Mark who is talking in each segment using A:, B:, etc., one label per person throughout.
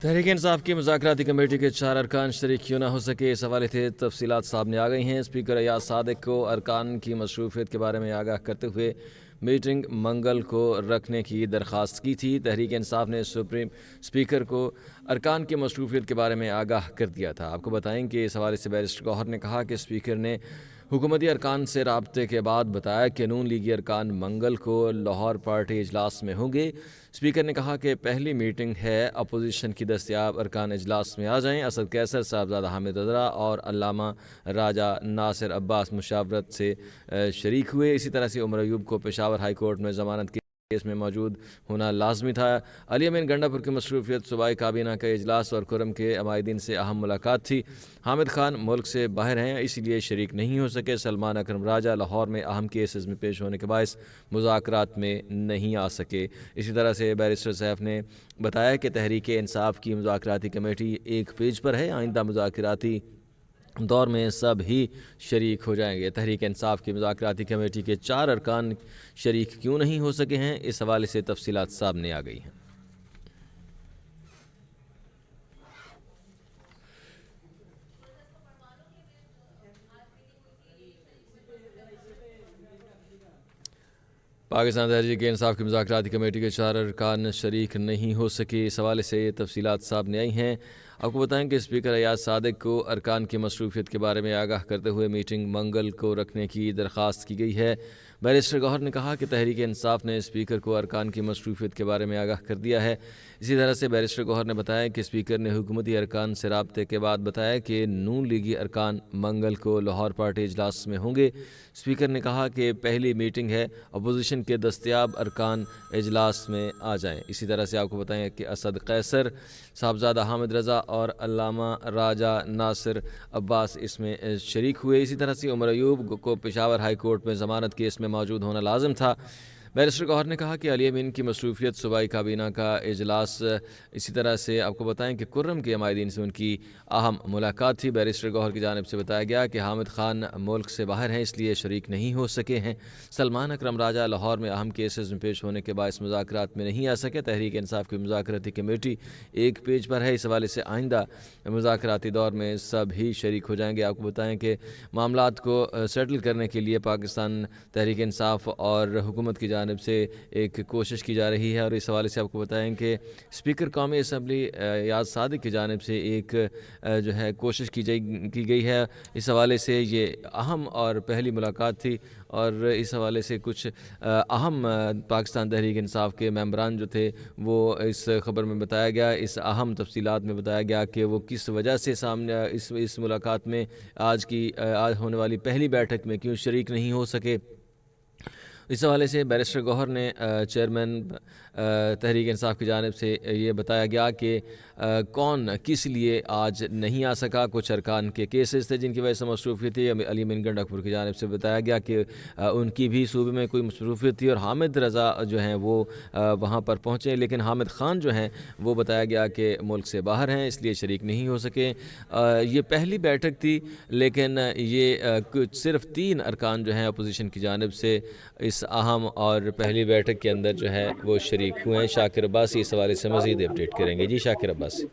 A: تحریک انصاف کی مذاکراتی کمیٹی کے 4 ارکان شریک کیوں نہ ہو سکے، اس حوالے سے تفصیلات سامنے آ گئی ہیں۔ اسپیکر ایاز صادق کو ارکان کی مصروفیت کے بارے میں آگاہ کرتے ہوئے میٹنگ منگل کو رکھنے کی درخواست کی تھی۔ تحریک انصاف نے سپریم اسپیکر کو ارکان کی مصروفیت کے بارے میں آگاہ کر دیا تھا۔ آپ کو بتائیں کہ اس حوالے سے بیرسٹر گوہر نے کہا کہ اسپیکر نے حکومتی ارکان سے رابطے کے بعد بتایا کہ نون لیگی ارکان منگل کو لاہور پارٹی اجلاس میں ہوں گے۔ اسپیکر نے کہا کہ پہلی میٹنگ ہے، اپوزیشن کی دستیاب ارکان اجلاس میں آ جائیں۔ اسد قیصر، صاحبزادہ حامد رضا اور علامہ راجہ ناصر عباس مشاورت سے شریک ہوئے۔ اسی طرح سے عمر ایوب کو پشاور ہائی کورٹ میں ضمانت کے کیس میں موجود ہونا لازمی تھا۔ علی امین گنڈا پور کی مصروفیت صوبائی کابینہ کا اجلاس اور کرم کے عمائدین سے اہم ملاقات تھی۔ حامد خان ملک سے باہر ہیں، اس لیے شریک نہیں ہو سکے۔ سلمان اکرم راجہ لاہور میں اہم کیسز میں پیش ہونے کے باعث مذاکرات میں نہیں آ سکے۔ اسی طرح سے بیرسٹر سیف نے بتایا کہ تحریک انصاف کی مذاکراتی کمیٹی ایک پیج پر ہے، آئندہ مذاکراتی دور میں سب ہی شریک ہو جائیں گے۔ تحریک انصاف کی مذاکراتی کمیٹی کے 4 ارکان شریک کیوں نہیں ہو سکے ہیں، اس حوالے سے تفصیلات سامنے آ گئی ہیں۔ پاکستان تحریک انصاف کی مذاکراتی کمیٹی کے 4 ارکان شریک نہیں ہو سکے، اس حوالے سے یہ تفصیلات سامنے آئی ہیں۔ آپ کو بتائیں کہ اسپیکر ایاز صادق کو ارکان کی مصروفیت کے بارے میں آگاہ کرتے ہوئے میٹنگ منگل کو رکھنے کی درخواست کی گئی ہے۔ بیرسٹر گوہر نے کہا کہ تحریک انصاف نے اسپیکر کو ارکان کی مصروفیت کے بارے میں آگاہ کر دیا ہے۔ اسی طرح سے بیرسٹر گوہر نے بتایا کہ اسپیکر نے حکومتی ارکان سے رابطے کے بعد بتایا کہ نون لیگی ارکان منگل کو لاہور پارٹی اجلاس میں ہوں گے۔ اسپیکر نے کہا کہ پہلی میٹنگ ہے، اپوزیشن کے دستیاب ارکان اجلاس میں آ جائیں۔ اسی طرح سے آپ کو بتائیں کہ اسد قیصر، صاحبزادہ حامد رضا اور علامہ راجہ ناصر عباس اس میں شریک ہوئے۔ اسی طرح سے عمر ایوب کو پشاور ہائی کورٹ میں ضمانت کیس میں موجود ہونا لازم تھا۔ بیرسٹر گوہر نے کہا کہ علی امین کی مصروفیت صوبائی کابینہ کا اجلاس، اسی طرح سے آپ کو بتائیں کہ کرم کے عمائدین سے ان کی اہم ملاقات تھی۔ بیرسٹر گوہر کی جانب سے بتایا گیا کہ حامد خان ملک سے باہر ہیں، اس لیے شریک نہیں ہو سکے ہیں۔ سلمان اکرم راجہ لاہور میں اہم کیسز میں پیش ہونے کے باعث مذاکرات میں نہیں آ سکے۔ تحریک انصاف کی مذاکراتی کمیٹی ایک پیج پر ہے، اس حوالے سے آئندہ مذاکراتی دور میں سب ہی شریک ہو جائیں گے۔ آپ کو بتائیں کہ معاملات کو سیٹل کرنے کے لیے پاکستان تحریک انصاف اور حکومت کی جانب سے ایک کوشش کی جا رہی ہے، اور اس حوالے سے آپ کو بتائیں کہ اسپیکر قومی اسمبلی ایاز صادق کی جانب سے ایک جو ہے کوشش کی گئی ہے۔ اس حوالے سے یہ اہم اور پہلی ملاقات تھی، اور اس حوالے سے کچھ اہم پاکستان تحریک انصاف کے ممبران جو تھے وہ اس خبر میں بتایا گیا، اس اہم تفصیلات میں بتایا گیا کہ وہ کس وجہ سے سامنے اس ملاقات میں آج ہونے والی پہلی بیٹھک میں کیوں شریک نہیں ہو سکے۔ اس حوالے سے بیرسٹر گوہر نے چیئرمین تحریک انصاف کی جانب سے یہ بتایا گیا کہ کون کس لیے آج نہیں آ سکا۔ کچھ ارکان کے کیسز تھے جن کی وجہ سے مصروفیت تھی۔ علی امین گنڈا پور کی جانب سے بتایا گیا کہ ان کی بھی صوبے میں کوئی مصروفیت تھی، اور حامد رضا جو ہیں وہ وہاں پر پہنچے، لیکن حامد خان جو ہیں وہ بتایا گیا کہ ملک سے باہر ہیں، اس لیے شریک نہیں ہو سکے۔ یہ پہلی بیٹھک تھی، لیکن یہ صرف 3 ارکان جو ہیں اپوزیشن کی جانب سے اس اہم اور پہلی بیٹھک کے اندر جو ہے وہ شریک ہوئے ہیں۔ شاکر عباسی اس حوالے سے مزید اپڈیٹ کریں گے۔ جی شاکر عباسی۔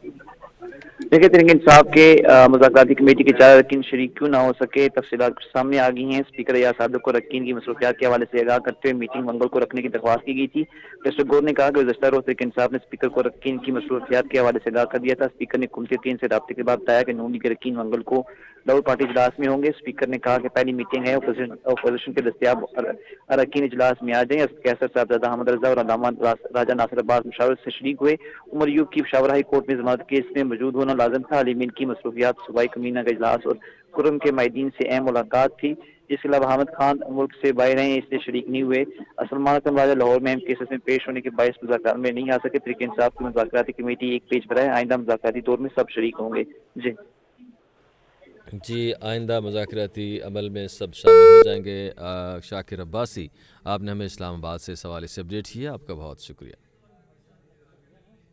B: دیکھیں، تحریک انصاف کے مذاکراتی کمیٹی کے 4 ارکین شریک کیوں نہ ہو سکے، تفصیلات سامنے آ گئی ہیں۔ اسپیکر ایاز صادق کو ارکین کی مصروفیات کے حوالے سے آگاہ کرتے ہوئے میٹنگ منگل کو رکھنے کی درخواست کی گئی تھی۔ بیرسٹر گوہر نے کہا کہ گزشتہ روز تحریک انصاف نے اسپیکر کو ارکین کی مصروفیات کے حوالے سے آگاہ کر دیا تھا۔ اسپیکر نے حکومتی ارکین سے رابطے کے بعد بتایا کہ نون لیگ ارکین منگل کو لاہور پارٹی اجلاس میں ہوں گے۔ اسپیکر نے کہا کہ پہلی میٹنگ ہے، اپوزیشن کے دستیاب ارکین اجلاس میں آ جائیں۔ اسد قیصر، صاحبزادہ حامد رضا اور علامہ راجہ ناصر عباس مشاورت سے شریک ہوئے۔ عمر ایوب کی پشاور ہائی کورٹ میں ضمانت کیس میں موجود ہونا لازم تھا۔ علی امین کی مصروفیات صوبائی کابینہ کا اجلاس اور کرم کے عمائدین سے اہم ملاقات تھی۔ اس کے علاوہ حامد خان ملک سے باہر ہیں، اس لیے شریک نہیں ہوئے۔ سلمان اکرم راجہ لاہور میں اہم کیسز میں پیش ہونے کے باعث مذاکرات میں نہیں آ سکے۔ تحریک انصاف کی مذاکراتی کمیٹی ایک پیج پر ہے، آئندہ مذاکراتی دور میں سب شریک ہوں گے۔
A: جی، آئندہ مذاکراتی عمل میں سب شامل ہو جائیں گے۔ شاکر عباسی، آپ نے ہمیں اسلام آباد سے اس حوالے سے اپڈیٹ کیا، آپ کا بہت شکریہ۔